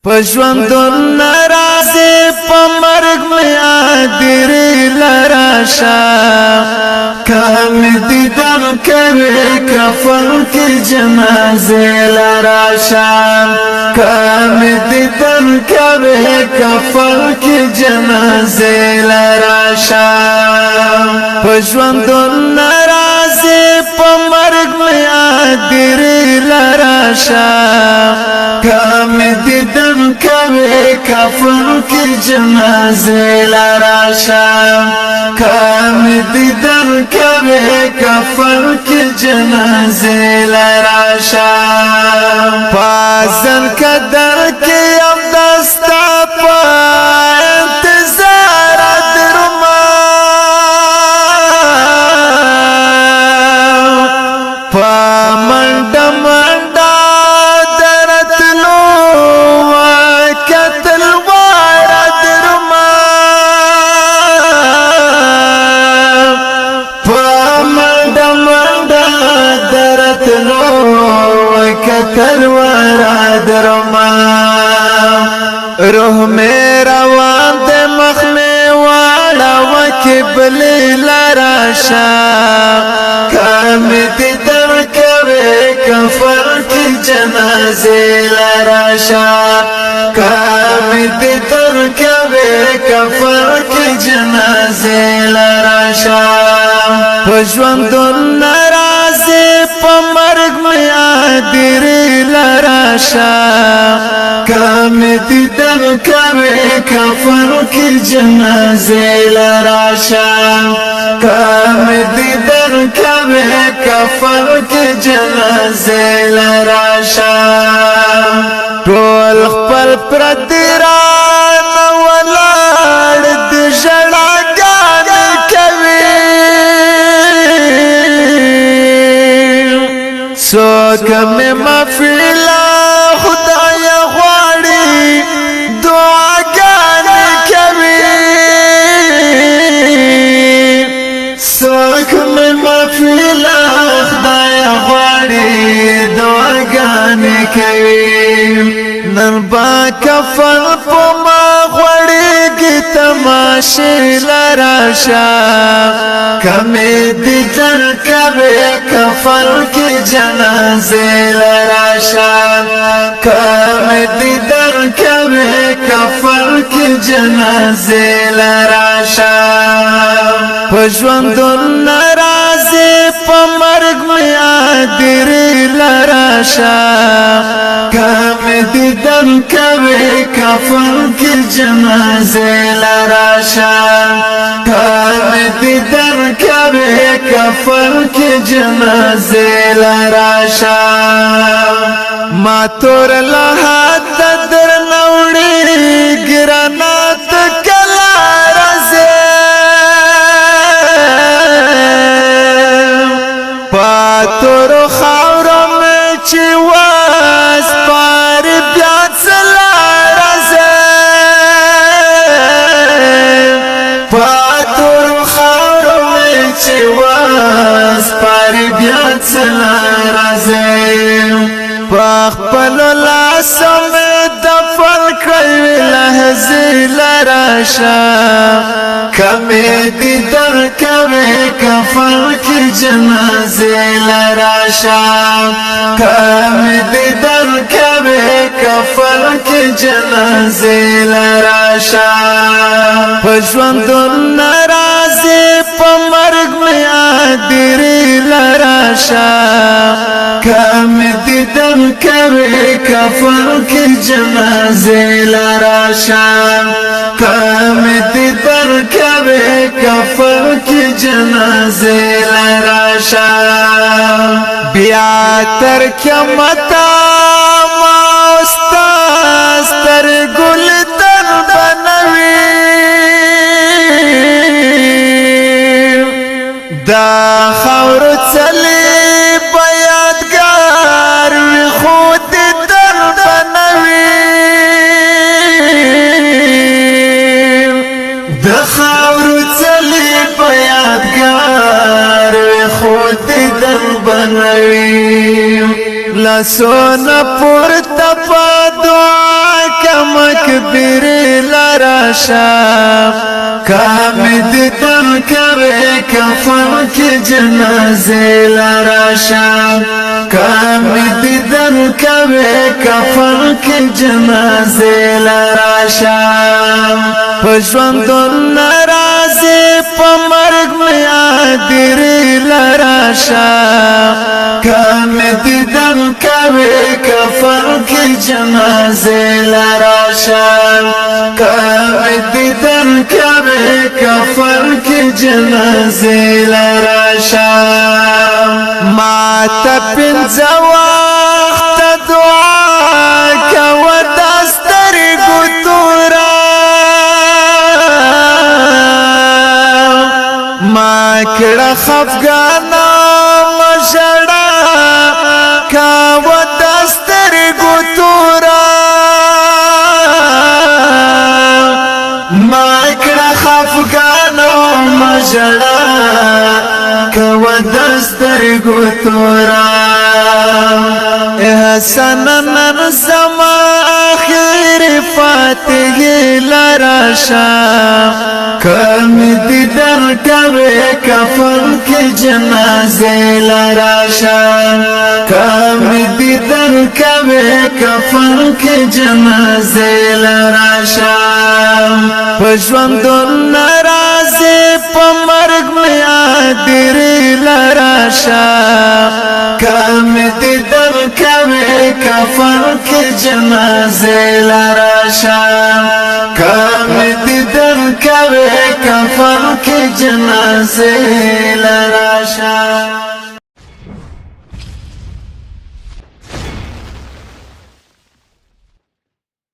پژوندون ناراضي په مرګ مې ادر لراشا کام دي دم کوي کفن کې جنازه لراشا کام دي دم کوي کفن کې جنازه لراشا پژوندون ناراضي په مرګ مې ادر لراشا کام دي دم کوي کفن کې جنازه لراشا کام دي دم کوي کفن کې جنازه لراشا پازن قدر کې ام دستا په انتظار درما پمنډ روح میرا وان دے مخ میں والا وکبل لراشا کام دی در کوي کفر کی جنازے لراشا کام دی در کوي کفر کی جنازے لراشا پژوندون ناراضي په مرګ مې ادر لراشا کام دي دم کوي کفن کې جنازه لراشا کام دي دم کوي کفن کې جنازه لراشا ټول خپل پردیران ولاړ د ژړاګان کوي څوک مې مفعلا نن با کفن په ما غوړې کې تماشې لراشا کمې دي تر کوي کفن کې جنازه لراشا کمې دي تر کوي کفن کې جنازه لراشا پژوندون ناراضي په مرګ مې ادر لراشا کام دي دم کوي کفن کې جنازه لراشا کام دي دم کوي کفن کې جنازه لراشا ما تور له حد در نوړي ګرانات کلا رازه پاتور خاور مې چې واس پار بیا څلا رازه پاتور خاور مې چې واس پار بیا څلا رازه خپل لاس مې دفن کړی لحظه لراشا کمې دي در کوي کفن کې جنازه لراشا کمې دي در کوي کفن کې جنازه لراشا پژوندون ناراضي په مرګ مې ادر لراشا کمې دي دم کوي کفن کې جنازه لراشا کمې دي در کوي کفن کې جنازه لراشا بیا تر قیامت ما استاد تر ګل تر بنوي دا خور چلی لاسونه پورته په دعا مکبر لراشا کامد دن کوي کفن کی جنازه لراشا کامد دن کوي کفن کی جنازه لراشا پښوندون ناراضي په مرګ مې عادر لراشا کامد دن کوي کفن کی جنازه لراشا کامد دن کوي کفن کی جنازه لراشا ما ته پنځه وخت دعا کوه دسترګو تورا ما کړه خفګانا مشړه کوه دسترګو تورا ما کړه خفګانا مشړه کوه دسترګو تورا حسن نن سما آخر فاتح لراشا کامد در کوي کفن کی جنازه لراشا کامد در کوي کفن کی جنازه لراشا پښوندون ناراضي په مرګ مې عادر لراشا کامد در کوي کفن کی جنازه لراشا کامد در کوي کفن کی جنازه لراشا